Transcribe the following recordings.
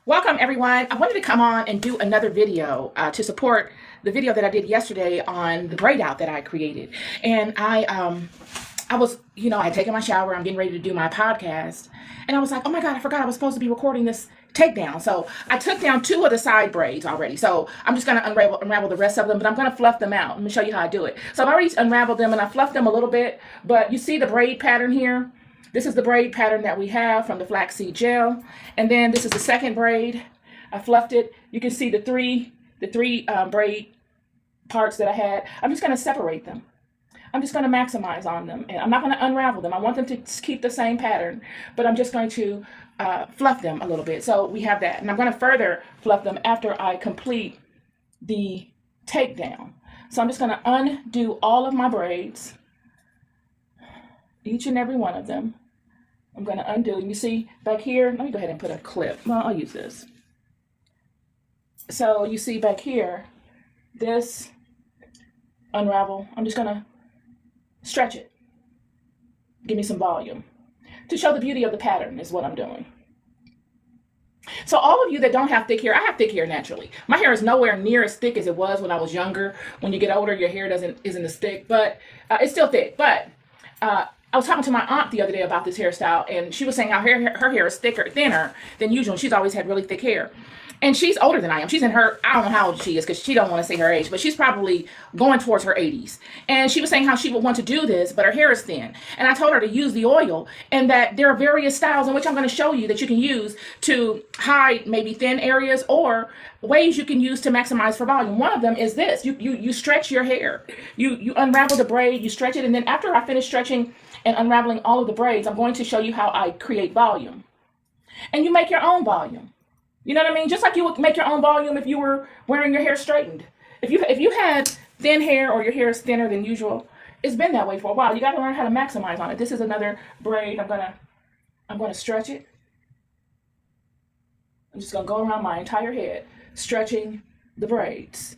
Welcome everyone. I wanted to come on and do another video to support the video that I did yesterday on the braid out that I created. And I was, I had taken my shower, I'm getting ready to do my podcast, and I was like, oh my God, I forgot I was supposed to be recording this takedown. So I took down 2 of the side braids already. So I'm just gonna unravel the rest of them, but I'm gonna fluff them out. Let me show you how I do it. So I've already unraveled them and I fluffed them a little bit, but you see the braid pattern here? This is the braid pattern that we have from the flaxseed gel. And then this is the second braid. I fluffed it. You can see the three braid parts that I had. I'm just going to separate them. I'm just going to maximize on them. And I'm not going to unravel them. I want them to keep the same pattern, but I'm just going to fluff them a little bit. So we have that. And I'm going to further fluff them after I complete the takedown. So I'm just going to undo all of my braids. Each and every one of them. I'm going to undo. You see back here, let me go ahead and put a clip. Well, I'll use this. So you see back here, this unravel. I'm just going to stretch it. Give me some volume. To show the beauty of the pattern is what I'm doing. So all of you that don't have thick hair, I have thick hair naturally. My hair is nowhere near as thick as it was when I was younger. When you get older, your hair isn't as thick, but it's still thick. But I was talking to my aunt the other day about this hairstyle, and she was saying how her hair is thinner than usual. She's always had really thick hair. And she's older than I am. She's in her, I don't know how old she is because she don't want to say her age, but she's probably going towards her 80s. And she was saying how she would want to do this, but her hair is thin. And I told her to use the oil, and that there are various styles in which I'm going to show you that you can use to hide maybe thin areas or ways you can use to maximize for volume. One of them is this. You stretch your hair. You unravel the braid, you stretch it, and then after I finish stretching and unraveling all of the braids, I'm going to show you how I create volume. And you make your own volume. You know what I mean? Just like you would make your own volume if you were wearing your hair straightened. If you had thin hair or your hair is thinner than usual, it's been that way for a while. You got to learn how to maximize on it. This is another braid. I'm gonna stretch it. I'm just gonna go around my entire head, stretching the braids.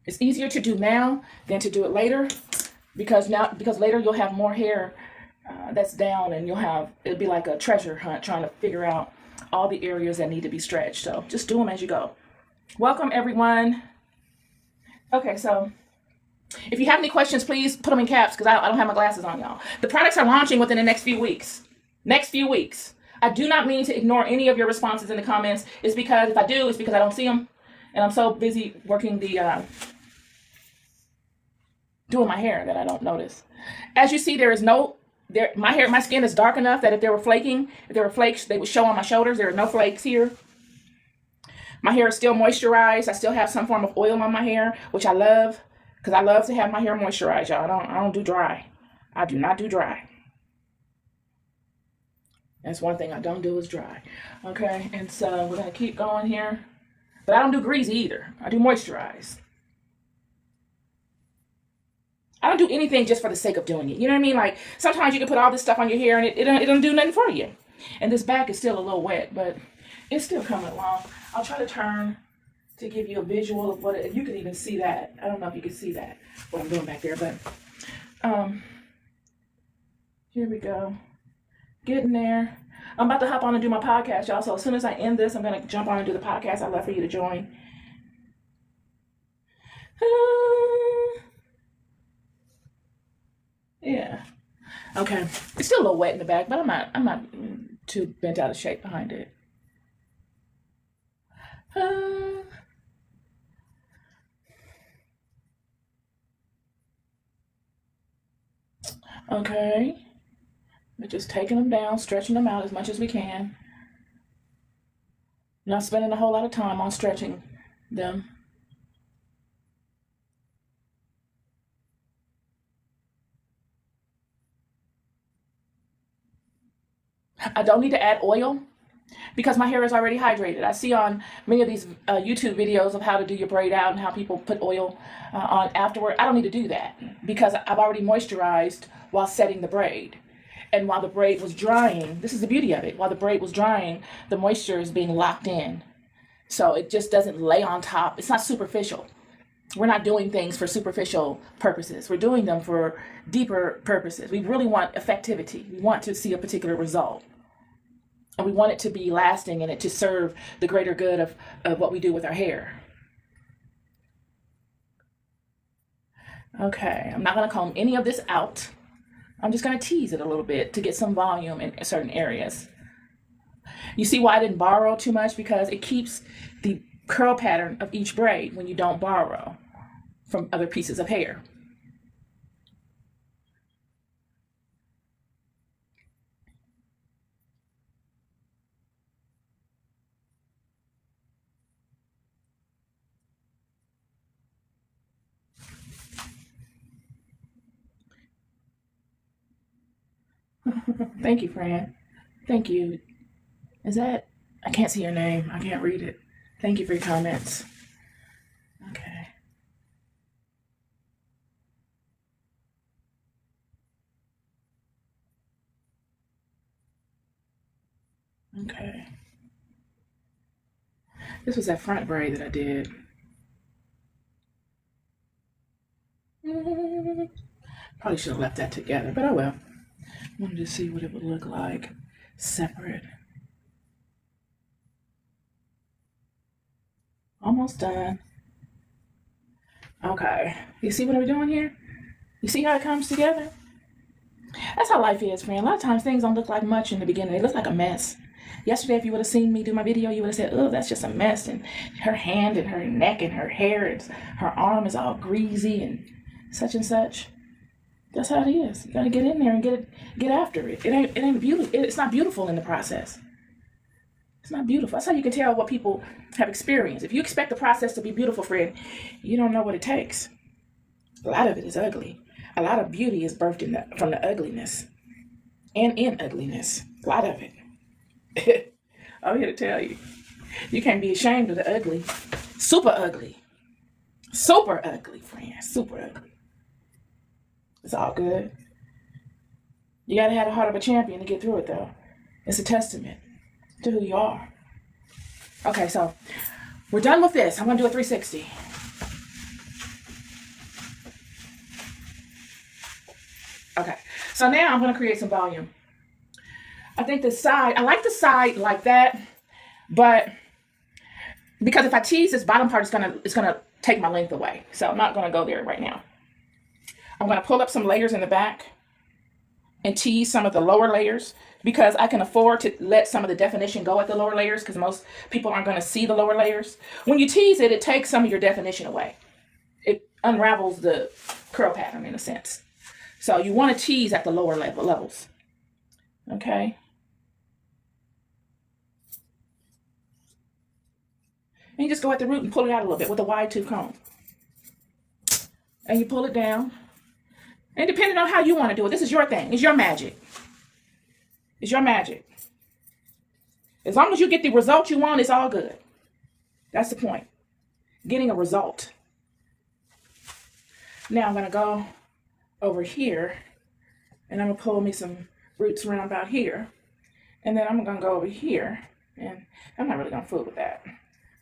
It's easier to do now than to do it later, because later you'll have more hair that's down, and it'll be like a treasure hunt trying to figure out all the areas that need to be stretched. So just do them as you go. Welcome everyone. Okay, so if you have any questions, please put them in caps because I don't have my glasses on, y'all. The products are launching within the next few weeks. I do not mean to ignore any of your responses in the comments. It's because if I do, it's because I don't see them, and I'm so busy working the doing my hair that I don't notice. As you see, my skin is dark enough that if there were flakes, they would show on my shoulders. There are no flakes here. My hair is still moisturized. I still have some form of oil on my hair, which I love, because I love to have my hair moisturized, y'all. I don't do dry. I do not do dry. That's one thing I don't do is dry. Okay, and so we're gonna keep going here. But I don't do greasy either. I do moisturize. I don't do anything just for the sake of doing it. You know what I mean? Like, sometimes you can put all this stuff on your hair and it don't do nothing for you. And this back is still a little wet, but it's still coming along. I'll try to turn to give you a visual of if you can even see that. I don't know if you can see that, what I'm doing back there, but here we go. Getting there. I'm about to hop on and do my podcast, y'all. So as soon as I end this, I'm going to jump on and do the podcast. I'd love for you to join. Yeah. Okay. It's still a little wet in the back, but I'm not too bent out of shape behind it. Okay. We're just taking them down, stretching them out as much as we can. Not spending a whole lot of time on stretching them. I don't need to add oil because my hair is already hydrated. I see on many of these YouTube videos of how to do your braid out and how people put oil on afterward. I don't need to do that because I've already moisturized while setting the braid. And while the braid was drying, this is the beauty of it, while the braid was drying, the moisture is being locked in. So it just doesn't lay on top. It's not superficial. We're not doing things for superficial purposes. We're doing them for deeper purposes. We really want effectivity. We want to see a particular result. And we want it to be lasting and it to serve the greater good of what we do with our hair. Okay, I'm not going to comb any of this out. I'm just going to tease it a little bit to get some volume in certain areas. You see why I didn't borrow too much? Because it keeps the curl pattern of each braid when you don't borrow from other pieces of hair. Thank you, friend. Thank you. Is that, I can't see your name. I can't read it. Thank you for your comments. Okay. Okay. This was that front braid that I did. Probably should have left that together, but oh well. Wanted to see what it would look like separate. Almost done. Okay. You see what I'm doing here? You see how it comes together? That's how life is, friend. A lot of times things don't look like much in the beginning. They look like a mess. Yesterday, if you would have seen me do my video, you would have said, oh, that's just a mess. And her hand and her neck and her hair and her arm is all greasy and such. That's how it is. You gotta get in there and get after it. It ain't beautiful. It's not beautiful in the process. It's not beautiful. That's how you can tell what people have experienced. If you expect the process to be beautiful, friend, you don't know what it takes. A lot of it is ugly. A lot of beauty is birthed from the ugliness and in ugliness. A lot of it. I'm here to tell you. You can't be ashamed of the ugly. Super ugly. Super ugly, friend. Super ugly. It's all good. You gotta have the heart of a champion to get through it, though. It's a testament to who you are. Okay, so we're done with this. I'm gonna do a 360. Okay, so now I'm gonna create some volume. I think I like the side like that, but because if I tease this bottom part, it's gonna take my length away. So I'm not gonna go there right now. I'm gonna pull up some layers in the back and tease some of the lower layers because I can afford to let some of the definition go at the lower layers because most people aren't gonna see the lower layers. When you tease it, it takes some of your definition away. It unravels the curl pattern in a sense. So you wanna tease at the lower levels, okay? And you just go at the root and pull it out a little bit with a wide tooth comb. And you pull it down. And depending on how you want to do it, this is your thing. It's your magic. It's your magic. As long as you get the result you want, it's all good. That's the point. Getting a result. Now I'm going to go over here. And I'm going to pull me some roots around about here. And then I'm going to go over here. And I'm not really going to fool with that.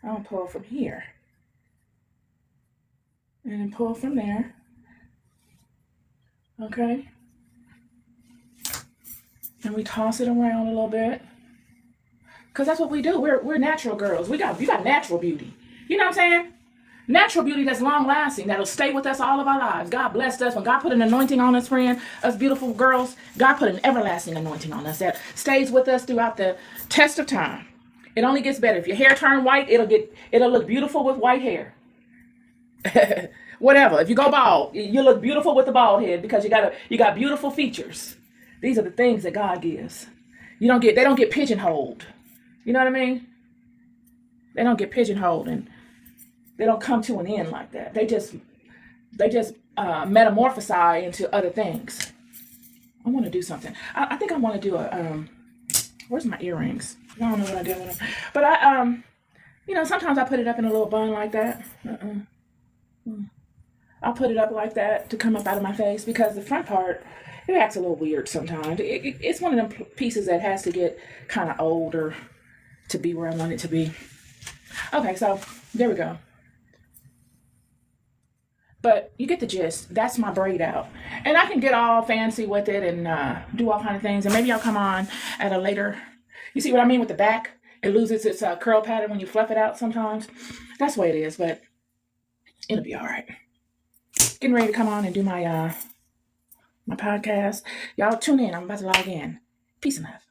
I'm going to pull from here. And then pull from there. Okay. And we toss it around a little bit. Because that's what we do. We're natural girls. You got natural beauty. You know what I'm saying? Natural beauty that's long lasting, that'll stay with us all of our lives. God blessed us. When God put an anointing on us, friend, us beautiful girls, God put an everlasting anointing on us that stays with us throughout the test of time. It only gets better. If your hair turn white, it'll look beautiful with white hair. Whatever. If you go bald, you look beautiful with the bald head because you got beautiful features. These are the things that God gives. They don't get pigeonholed. You know what I mean? They don't get pigeonholed and they don't come to an end like that. They just metamorphosize into other things. I want to do something. I think I want to do where's my earrings? I don't know what I did with them. But sometimes I put it up in a little bun like that. I'll put it up like that to come up out of my face because the front part, it acts a little weird sometimes. It's one of them pieces that has to get kind of older to be where I want it to be. Okay, so there we go. But you get the gist. That's my braid out. And I can get all fancy with it and do all kind of things. And maybe I'll come on at a later You see what I mean with the back? It loses its curl pattern when you fluff it out sometimes. That's the way it is, but it'll be all right. Getting ready to come on and do my my podcast. Y'all tune in. I'm about to log in. Peace and love.